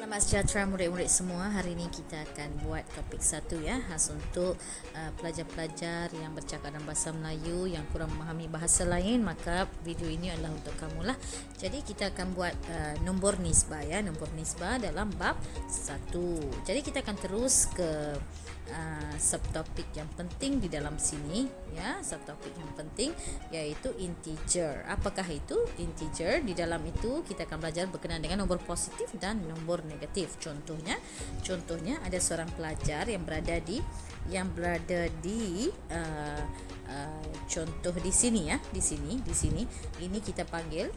Selamat sejahtera murid-murid semua. Hari ini kita akan buat topik 1 ya, khas untuk pelajar-pelajar yang bercakap dalam bahasa Melayu yang kurang memahami bahasa lain, maka video ini adalah untuk kamulah. Jadi kita akan buat nombor nisbah ya, nombor nisbah dalam bab 1. Jadi kita akan terus ke subtopik yang penting di dalam sini ya, subtopik yang penting iaitu integer. Apakah itu integer? Di dalam itu kita akan belajar berkenaan dengan nombor positif dan nombor negatif. Contohnya ada seorang pelajar yang berada di contoh di sini ya, di sini ini kita panggil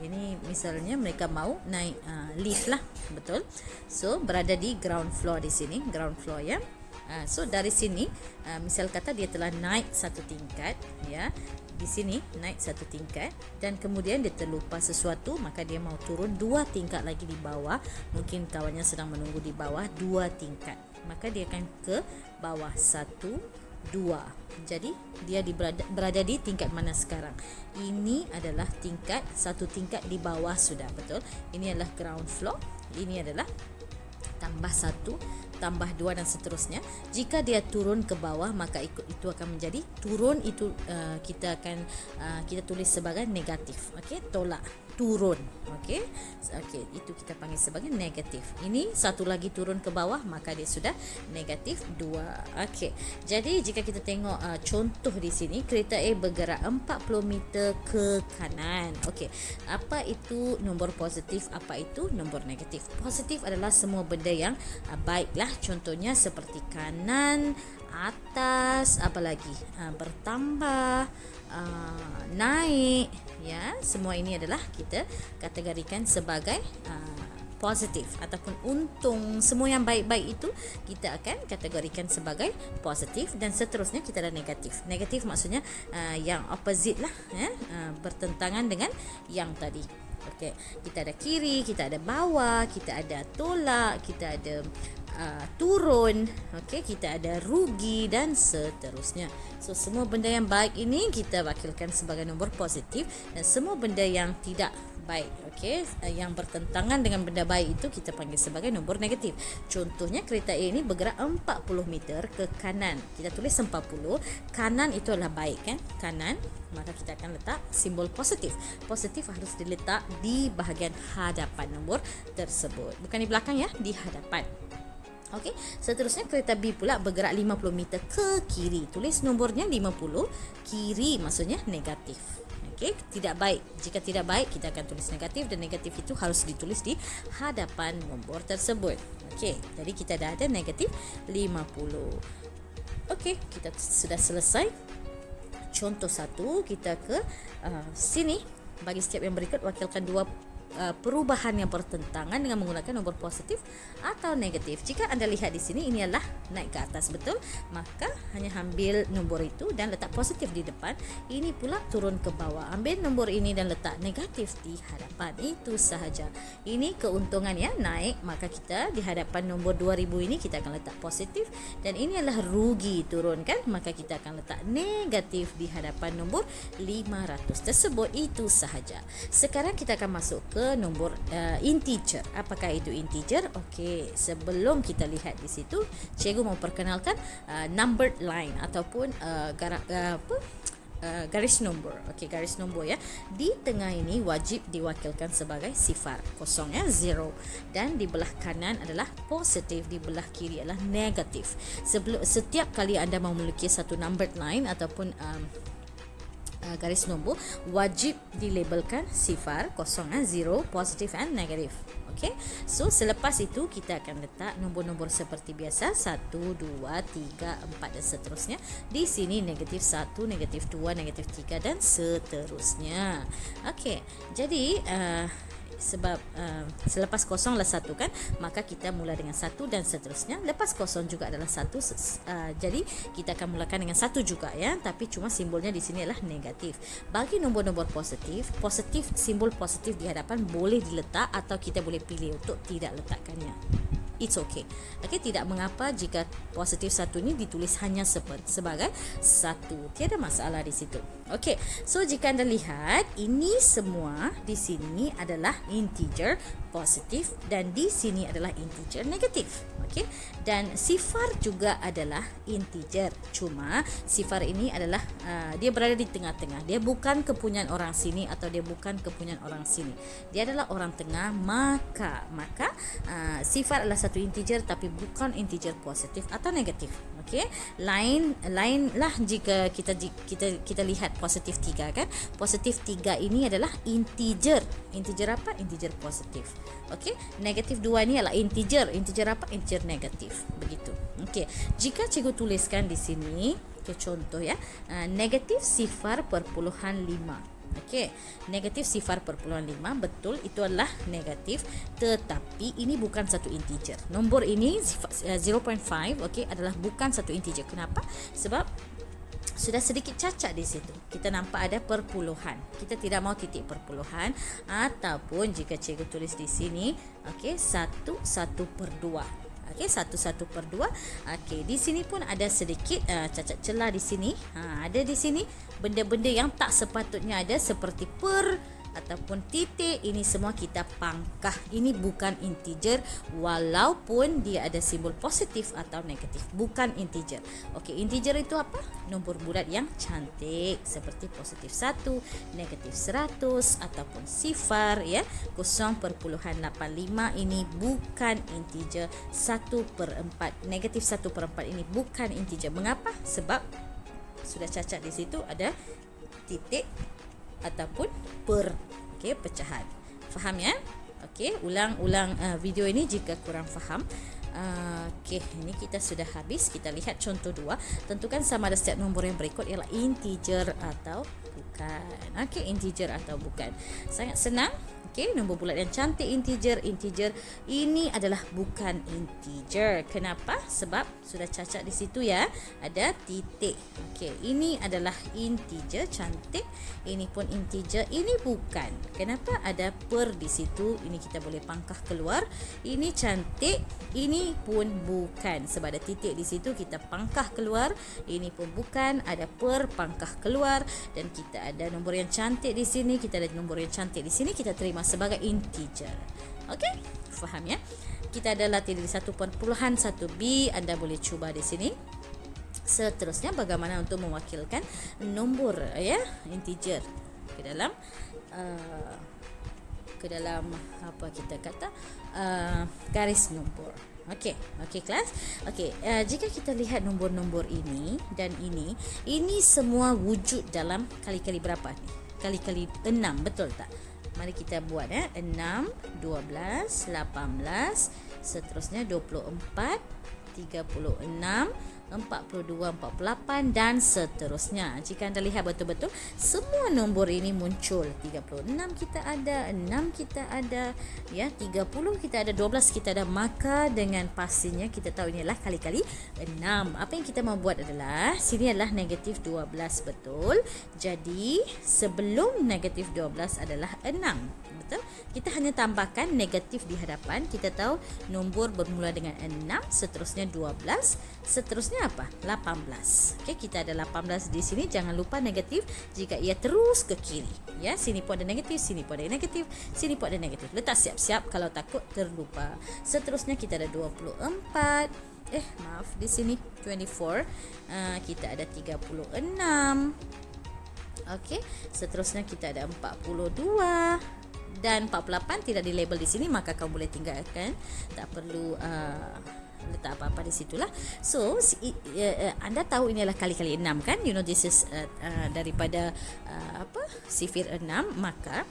ini misalnya mereka mau naik lift lah, betul. So berada di ground floor, di sini ground floor ya. So dari sini misal kata dia telah naik satu tingkat ya, di sini naik satu tingkat dan kemudian dia terlupa sesuatu, maka dia mau turun 2 tingkat lagi di bawah. Mungkin kawannya sedang menunggu di bawah 2 tingkat, maka dia akan ke bawah 1, 2. Jadi dia berada di tingkat mana sekarang? Ini adalah tingkat, satu tingkat di bawah sudah, betul. Ini adalah ground floor, ini adalah tambah 1, tambah 2 dan seterusnya. Jika dia turun ke bawah, maka itu akan menjadi turun, itu kita tulis sebagai negatif. Okey, tolak, turun. Okey, itu kita panggil sebagai negatif. Ini satu lagi turun ke bawah, maka dia sudah negatif 2. Okey, jadi jika kita tengok contoh di sini, kereta A bergerak 40 meter ke kanan. Okey, apa itu nombor positif, apa itu nombor negatif? Positif adalah semua benda yang baiklah, contohnya seperti kanan, atas, apa lagi, bertambah, naik ya, semua ini adalah kita kategorikan sebagai positif ataupun untung. Semua yang baik-baik itu kita akan kategorikan sebagai positif dan seterusnya kita ada negatif. Negatif maksudnya yang opposite lah ya, bertentangan dengan yang tadi. Okey, kita ada kiri, kita ada bawah, kita ada tolak, kita ada turun, okey, kita ada rugi dan seterusnya. So semua benda yang baik ini kita wakilkan sebagai nombor positif dan semua benda yang tidak baik, okey, yang bertentangan dengan benda baik itu kita panggil sebagai nombor negatif. Contohnya kereta A ini bergerak 40 meter ke kanan. Kita tulis 40, kanan itu adalah baik kan? Kanan, maka kita akan letak simbol positif. Positif harus diletak di bahagian hadapan nombor tersebut, bukan di belakang ya, di hadapan. Okey, seterusnya kereta B pula bergerak 50 meter ke kiri. Tulis nombornya 50, kiri maksudnya negatif. Okey, tidak baik. Jika tidak baik, kita akan tulis negatif dan negatif itu harus ditulis di hadapan nombor tersebut. Okey, jadi kita dah ada negatif 50. Okey, kita sudah selesai. Contoh 1, kita ke sini. Bagi setiap yang berikut, wakilkan 2 perubahan yang bertentangan dengan menggunakan nombor positif atau negatif. Jika anda lihat di sini, ini adalah naik ke atas, betul? Maka hanya ambil nombor itu dan letak positif di depan. Ini pula turun ke bawah. Ambil nombor ini dan letak negatif di hadapan. Itu sahaja. Ini keuntungan ya, naik, maka kita di hadapan nombor 2000 ini kita akan letak positif, dan ini adalah rugi, turun kan? Maka kita akan letak negatif di hadapan nombor 500 tersebut. Itu sahaja. Sekarang kita akan masuk ke nombor integer. Apakah itu integer? Okey, sebelum kita lihat di situ, cikgu mau perkenalkan numbered line ataupun garis nombor. Okey, garis nombor ya. Di tengah ini wajib diwakilkan sebagai sifar, kosong ya, 0. Dan di belah kanan adalah positif, di belah kiri adalah negatif. Setiap kali anda mau melukis satu numbered line ataupun garis nombor, wajib dilabelkan sifar, kosong, 0, positif and negatif. Okey, so selepas itu kita akan letak nombor-nombor seperti biasa, 1, 2, 3, 4 dan seterusnya. Di sini negatif 1, negatif 2, negatif 3 dan seterusnya. Okey, jadi sebab selepas kosong adalah 1 kan, maka kita mula dengan 1 dan seterusnya. Lepas kosong juga adalah 1, jadi kita akan mulakan dengan 1 juga ya, tapi cuma simbolnya di sini adalah negatif. Bagi nombor-nombor positif, simbol positif di hadapan boleh diletak atau kita boleh pilih untuk tidak letakkannya. it's okay. Okey, tidak mengapa jika positif 1 ni ditulis hanya sebagai 1. Tiada masalah di situ. Okey, so jika anda lihat ini semua di sini adalah integer positif dan di sini adalah integer negatif. Okey, dan sifar juga adalah integer. Cuma sifar ini adalah dia berada di tengah-tengah. Dia bukan kepunyaan orang sini atau dia bukan kepunyaan orang sini. Dia adalah orang tengah, maka sifar adalah satu integer tapi bukan integer positif atau negatif. Okey, lainlah jika kita lihat positif 3 kan. Positif 3 ini adalah integer. Integer apa? Integer positif. Okey, negatif 2 ini adalah integer. Integer apa? Integer negatif. Begitu. Okey, jika cikgu tuliskan di sini, contoh ya, negatif sifar perpuluhan 5. Okey, negatif sifar perpuluhan 5, betul itu adalah negatif, tetapi ini bukan satu integer. Nombor ini 0.5 okey adalah bukan satu integer. Kenapa? Sebab sudah sedikit cacat di situ. Kita nampak ada perpuluhan. Kita tidak mau titik perpuluhan, ataupun jika cikgu tulis di sini okey 1/2. Okey, 1/2. Okey, di sini pun ada sedikit cacat celah di sini. Ada di sini benda-benda yang tak sepatutnya ada seperti per ataupun titik. Ini semua kita pangkah. Ini bukan integer walaupun dia ada simbol positif atau negatif. Bukan integer. Okey, integer itu apa? Nombor bulat yang cantik seperti positif 1, negatif 100 ataupun sifar ya. 0.85 ini bukan integer. 1/4. Negatif 1/4 ini bukan integer. Mengapa? Sebab sudah cacat di situ ada titik ataupun per. Okey, pecahan. Faham ya? Okey, ulang-ulang video ini jika kurang faham. Okey, ini kita sudah habis. Kita lihat contoh 2. Tentukan sama ada setiap nombor yang berikut ialah integer atau bukan. Okey, integer atau bukan. Sangat senang. Okey, nombor bulat yang cantik integer. Ini adalah bukan integer. Kenapa? Sebab sudah cacat di situ ya. Ada titik. Okey, ini adalah integer cantik. Ini pun integer. Ini bukan. Kenapa? Ada per di situ. Ini kita boleh pangkah keluar. Ini cantik. Ini pun bukan. Sebab ada titik di situ kita pangkah keluar. Ini pun bukan. Ada per pangkah keluar dan kita ada nombor yang cantik di sini. Kita ada nombor yang cantik di sini. Kita terima sebagai integer. Okey? Faham ya? Kita ada latih di 1.1b. Anda boleh cuba di sini. Seterusnya bagaimana untuk mewakilkan nombor ya integer ke dalam apa kita kata garis nombor. Okey kelas. Okey, jika kita lihat nombor-nombor ini dan ini semua wujud dalam kali-kali berapa ni? Kali-kali 6, betul tak? Mari kita buat 6, 12, 18, seterusnya 24, 36, 42, 48 dan seterusnya. Jika anda lihat betul-betul semua nombor ini muncul. 36 kita ada, 6 kita ada, ya, 30 kita ada, 12 kita ada. Maka dengan pastinya kita tahu inilah kali-kali 6. Apa yang kita mau buat adalah sini adalah negatif 12, betul. Jadi sebelum negatif 12 adalah 6. Betul? Kita hanya tambahkan negatif di hadapan. Kita tahu nombor bermula dengan 6, seterusnya 12, seterusnya apa? 18. Okey, kita ada 18 di sini. Jangan lupa negatif jika ia terus ke kiri. Ya, sini pun ada negatif, sini pun ada negatif, sini pun ada negatif. Letak siap-siap kalau takut terlupa. Seterusnya kita ada 24. Maaf, di sini 24. Kita ada 36. Okey, seterusnya kita ada 42. Dan 48 tidak di label di sini, maka kamu boleh tinggalkan, tak perlu letak apa-apa di situlah. So anda tahu ini adalah kali-kali 6 kan, you know this is daripada sifir 6. Maka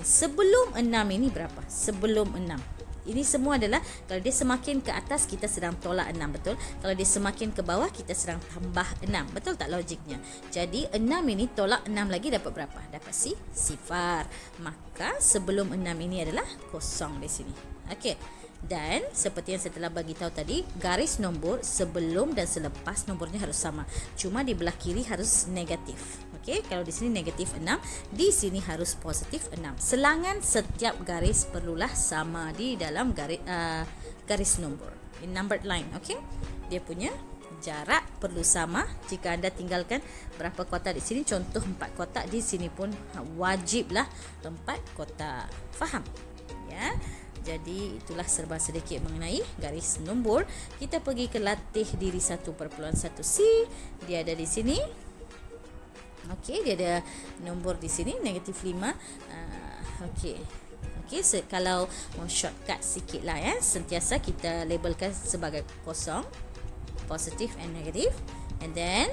sebelum 6 ini berapa? Sebelum 6 ini semua adalah, kalau dia semakin ke atas kita sedang tolak 6, betul? Kalau dia semakin ke bawah kita sedang tambah 6, betul tak logiknya? Jadi 6 ini tolak 6 lagi dapat berapa? Dapat sifar. Maka sebelum 6 ini adalah kosong di sini. Okey. Dan seperti yang saya telah bagi tahu tadi, garis nombor sebelum dan selepas nombornya harus sama. Cuma di belah kiri harus negatif. Okey, kalau di sini negatif 6, di sini harus positif 6. Selangan setiap garis perlulah sama di dalam garis garis nombor. In numbered line, okey. Dia punya jarak perlu sama. Jika anda tinggalkan berapa kotak di sini, contoh 4 kotak, di sini pun wajiblah 4 kotak. Faham? Ya. Jadi itulah serba sedikit mengenai garis nombor. Kita pergi ke latih diri 1.1c. Dia ada di sini. Okey, dia ada nombor di sini negatif 5. Okey. Okey, kalau mau shortcut sikit lah ya, sentiasa kita labelkan sebagai kosong, positif and negatif. And then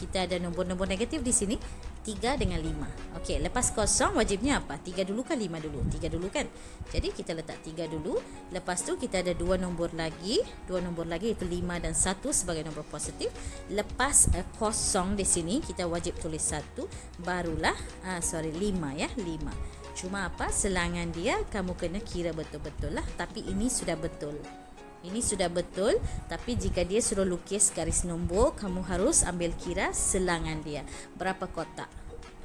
kita ada nombor-nombor negatif di sini 3 dengan 5. Okey, lepas kosong wajibnya apa? 3 dulu kan 5 dulu? 3 dulu kan? Jadi kita letak 3 dulu. Lepas tu kita ada 2 nombor lagi. 2 nombor lagi iaitu 5 dan 1 sebagai nombor positif. Lepas kosong di sini kita wajib tulis 1. Barulah 5 ya, 5. Cuma apa? Selangan dia kamu kena kira betul-betul lah. Tapi ini sudah betul. Ini sudah betul, tapi jika dia suruh lukis garis nombor, kamu harus ambil kira selangan dia. Berapa kotak?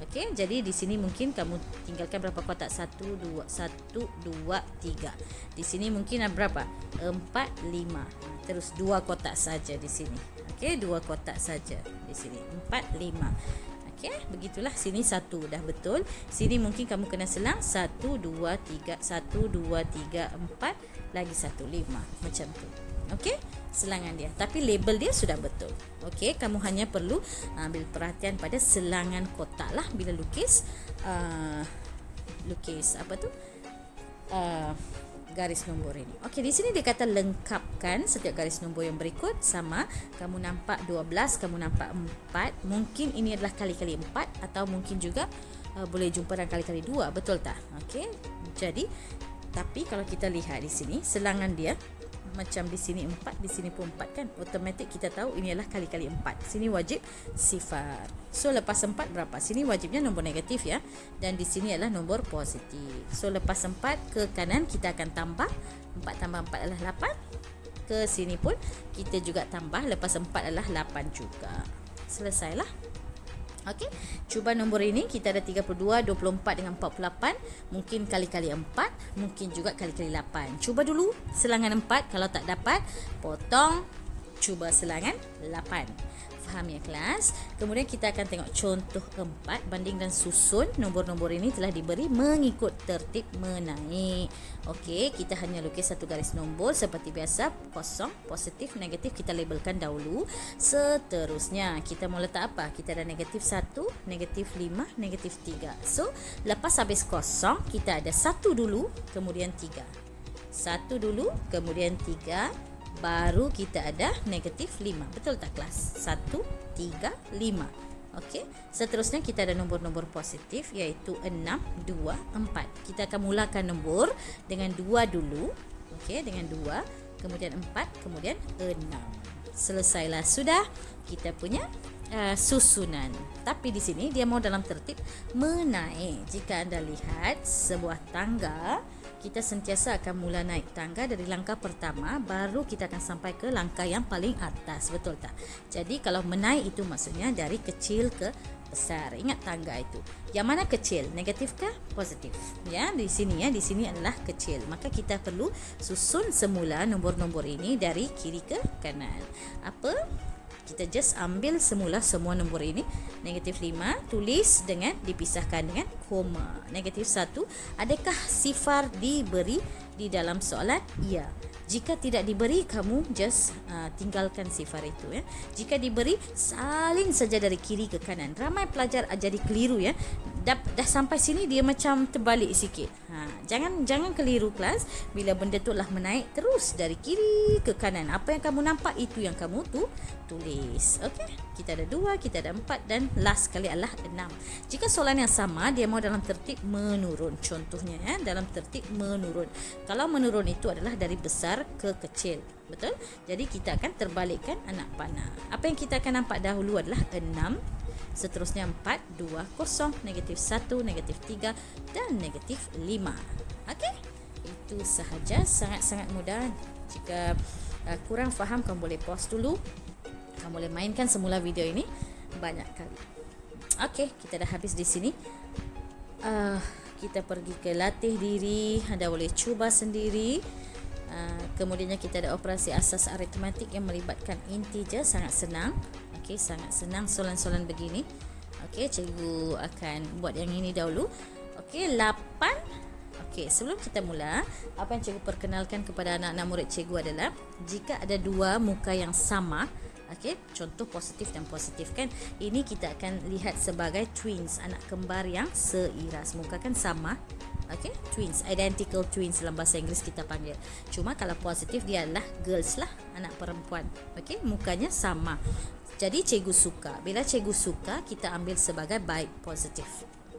Okey, jadi di sini mungkin kamu tinggalkan berapa kotak? 1, 2, 3. Di sini mungkin ada berapa? 4, 5. Terus 2 kotak saja di sini. Okey, 2 kotak saja di sini. 4, 5. Okey, begitulah. Sini 1 dah betul. Sini mungkin kamu kena selang 1, 2, 3, 1, 2, 3, 4. Lagi 1, 5. Macam tu. Okey, selangan dia. Tapi label dia sudah betul. Okey, kamu hanya perlu ambil perhatian pada selangan kotak lah bila lukis. Lukis apa tu? Garis nombor ini. Okey, di sini dia kata lengkapkan setiap garis nombor yang berikut sama. Kamu nampak 12, kamu nampak 4. Mungkin ini adalah kali-kali 4 atau mungkin juga boleh jumpa dengan kali-kali 2. Betul tak? Okey. Jadi tapi kalau kita lihat di sini selangan dia macam di sini 4, di sini pun 4 kan. Automatik kita tahu ini adalah kali-kali 4. Sini wajib sifar. So lepas 4 berapa? Sini wajibnya nombor negatif ya. Dan di sini adalah nombor positif. So lepas 4 ke kanan kita akan tambah. 4 tambah 4 adalah 8. Ke sini pun kita juga tambah. Lepas 4 adalah 8 juga. Selesailah. Okey, cuba nombor ini kita ada 32, 24 dengan 48. Mungkin kali-kali 4, mungkin juga kali-kali 8. Cuba dulu selangan 4, kalau tak dapat potong, cuba selangan 8. Faham ya kelas? Kemudian kita akan tengok contoh 4, banding dan susun. Nombor-nombor ini telah diberi mengikut tertib menaik. Okey, kita hanya lukis satu garis nombor seperti biasa, kosong, positif, negatif kita labelkan dahulu. Seterusnya kita mau letak apa? Kita ada negatif 1, negatif 5, negatif 3. So lepas habis kosong kita ada 1 dulu, kemudian 3. 1 dulu, kemudian 3. Baru kita ada negatif 5. Betul tak kelas? 1, 3, 5. Okey. Seterusnya kita ada nombor-nombor positif iaitu 6, 2, 4. Kita akan mulakan nombor dengan 2 dulu. Okey, dengan 2, kemudian 4, kemudian 6. Selesailah sudah kita punya susunan. Tapi di sini dia mau dalam tertib menaik. Jika anda lihat sebuah tangga, kita sentiasa akan mula naik tangga dari langkah pertama, baru kita akan sampai ke langkah yang paling atas. Betul tak? Jadi kalau menaik itu maksudnya dari kecil ke besar. Ingat tangga itu. Yang mana kecil? Negatif ke positif? Ya, di sini ya, di sini adalah kecil. Maka kita perlu susun semula nombor-nombor ini dari kiri ke kanan. Apa? Kita just ambil semula semua nombor ini. Negatif 5, tulis dengan dipisahkan dengan koma. Negatif 1, adakah sifar diberi di dalam soalan? Ya. Jika tidak diberi, kamu just tinggalkan sifar itu ya. Jika diberi, salin saja dari kiri ke kanan. Ramai pelajar jadi keliru ya. Dah sampai sini dia macam terbalik sikit. Jangan keliru kelas. Bila benda tu lah menaik terus dari kiri ke kanan. Apa yang kamu nampak itu yang kamu tulis. Okey. Kita ada 2, kita ada 4 dan last kali adalah 6. Jika soalan yang sama, dia mau dalam tertib menurun. Contohnya ya, dalam tertib menurun. Kalau menurun itu adalah dari besar ke kecil. Betul? Jadi kita akan terbalikkan anak panah. Apa yang kita akan nampak dahulu adalah 6. Seterusnya 4, 2, 0, negatif 1, negatif 3 dan negatif 5. Okey? Itu sahaja, sangat-sangat mudah. Jika kurang faham, kamu boleh pause dulu. Kamu boleh mainkan semula video ini banyak kali. Okey, kita dah habis di sini. Kita pergi ke latih diri. Anda boleh cuba sendiri. Kemudiannya kita ada operasi asas aritmatik yang melibatkan integer, sangat senang. Okey, sangat senang soalan-soalan begini. Okey, cikgu akan buat yang ini dahulu. Okey, 8. Okey, sebelum kita mula, apa yang cikgu perkenalkan kepada anak-anak murid cikgu adalah jika ada dua muka yang sama, okey, contoh positif dan positif kan, ini kita akan lihat sebagai twins, anak kembar yang seiras. Muka kan sama. Okey, twins, identical twins dalam bahasa Inggeris kita panggil. Cuma kalau positif dia adalah girls lah, anak perempuan. Okey, mukanya sama. Jadi cikgu suka. Bila cikgu suka, kita ambil sebagai baik, positif.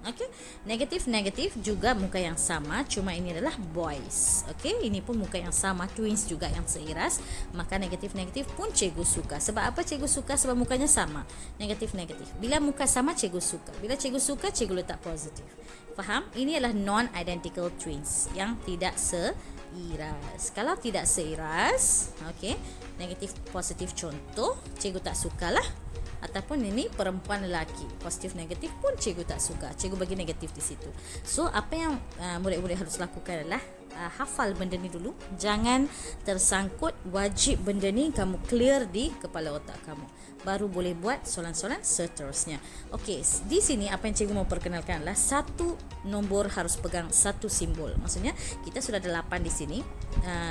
Okey, negatif juga muka yang sama, cuma ini adalah boys. Okey, ini pun muka yang sama, twins juga yang seiras, maka negatif pun cikgu suka. Sebab apa cikgu suka? Sebab mukanya sama. Negatif. Bila muka sama cikgu suka. Bila cikgu suka, cikgu letak positif. Faham? Ini adalah non-identical twins yang tidak seiras. Kalau tidak seiras, okey, negatif positif contoh, cikgu tak sukalah. Ataupun ini perempuan lelaki, positif negatif pun cikgu tak suka, cikgu bagi negatif di situ. So apa yang murid-murid harus lakukan adalah hafal benda ni dulu, jangan tersangkut, wajib benda ni kamu clear di kepala otak kamu, baru boleh buat soalan-soalan seterusnya. Okey, di sini apa yang cikgu mau perkenalkan adalah satu nombor harus pegang satu simbol. Maksudnya kita sudah ada 8 di sini,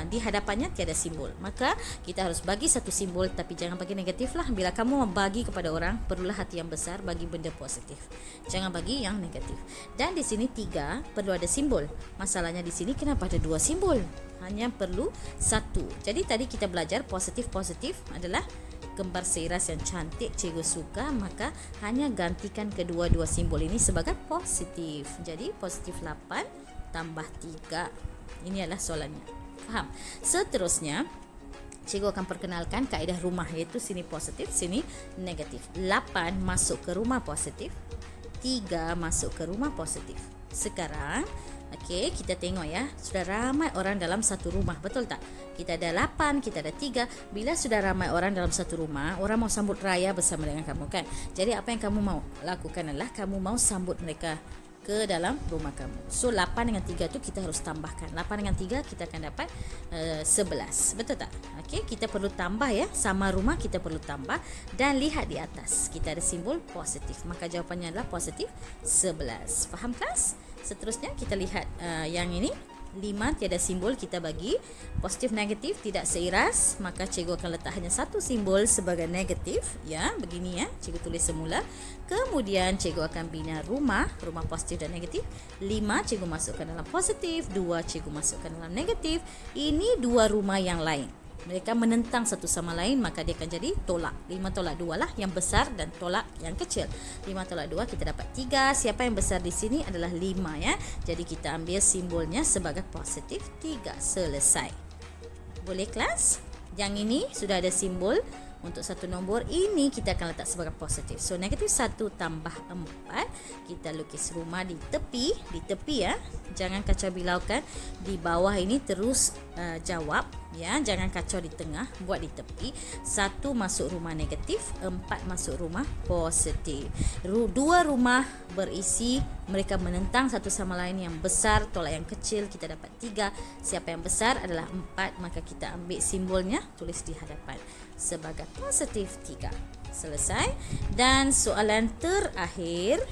di hadapannya tiada simbol, maka kita harus bagi satu simbol, tapi jangan bagi negatif lah. Bila kamu bagi kepada orang, perlulah hati yang besar, bagi benda positif, jangan bagi yang negatif. Dan di sini 3 perlu ada simbol. Masalahnya di sini kenapa ada 2 simbol? Hanya perlu 1. Jadi tadi kita belajar positif adalah kembar seiras yang cantik, cikgu suka, maka hanya gantikan kedua-dua simbol ini sebagai positif. Jadi positif 8 tambah 3. Ini adalah soalannya. Faham? Seterusnya cikgu akan perkenalkan kaedah rumah, iaitu sini positif, sini negatif. 8 masuk ke rumah positif, 3 masuk ke rumah positif. Sekarang okey, kita tengok ya, sudah ramai orang dalam satu rumah, betul tak? Kita ada 8, kita ada 3. Bila sudah ramai orang dalam satu rumah, orang mau sambut raya bersama dengan kamu kan? Jadi apa yang kamu mau lakukan adalah kamu mau sambut mereka ke dalam rumah kamu. So 8 dengan 3 tu kita harus tambahkan. 8 dengan 3 kita akan dapat 11. Betul tak? Okey, kita perlu tambah ya. Sama rumah kita perlu tambah. Dan lihat di atas, kita ada simbol positif. Maka jawapannya adalah positif 11. Faham kelas? Seterusnya kita lihat yang ini. 5 tiada simbol, kita bagi positif negatif tidak seiras, maka cikgu akan letak hanya satu simbol sebagai negatif ya, begini ya, cikgu tulis semula. Kemudian cikgu akan bina rumah positif dan negatif. 5 cikgu masukkan dalam positif, 2 cikgu masukkan dalam negatif. Ini dua rumah yang lain, mereka menentang satu sama lain, maka dia akan jadi tolak. 5 tolak 2 lah yang besar dan tolak yang kecil. 5 tolak 2 kita dapat 3. Siapa yang besar di sini adalah 5 ya. Jadi kita ambil simbolnya sebagai positif 3. Selesai. Boleh kelas? Yang ini sudah ada simbol untuk satu nombor, ini kita akan letak sebagai positif. So negatif 1 tambah 4, kita lukis rumah di tepi ya. Jangan kacau bilaukan di bawah ini, terus jawab ya, jangan kacau di tengah, buat di tepi. 1 masuk rumah negatif, 4 masuk rumah positif. 2 rumah berisi mereka menentang satu sama lain, yang besar tolak yang kecil, kita dapat 3. Siapa yang besar adalah 4, maka kita ambil simbolnya, tulis di hadapan sebagai positif 3. Selesai. Dan soalan terakhir,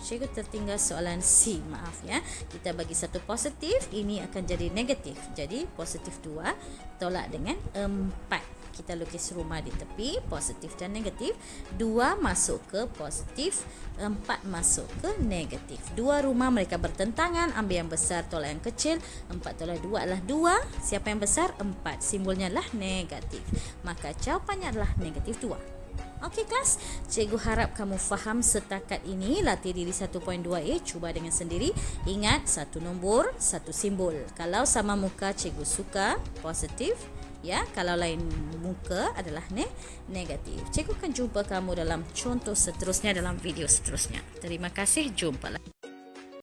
cikgu tertinggal soalan C, maaf ya. Kita bagi satu positif, ini akan jadi negatif. Jadi positif 2 tolak dengan 4. Kita lukis rumah di tepi, positif dan negatif. 2 masuk ke positif, 4 masuk ke negatif. 2 rumah mereka bertentangan, ambil yang besar tolak yang kecil. 4 tolak 2 adalah 2. Siapa yang besar? 4. Simbolnya adalah negatif. Maka jawapannya adalah negatif 2. Okey kelas, cikgu harap kamu faham setakat ini. Latih diri 1.2a, cuba dengan sendiri. Ingat, satu nombor, satu simbol. Kalau sama muka cikgu suka positif ya, kalau lain muka adalah negatif. Cikgu akan jumpa kamu dalam contoh seterusnya dalam video seterusnya. Terima kasih, jumpa lagi.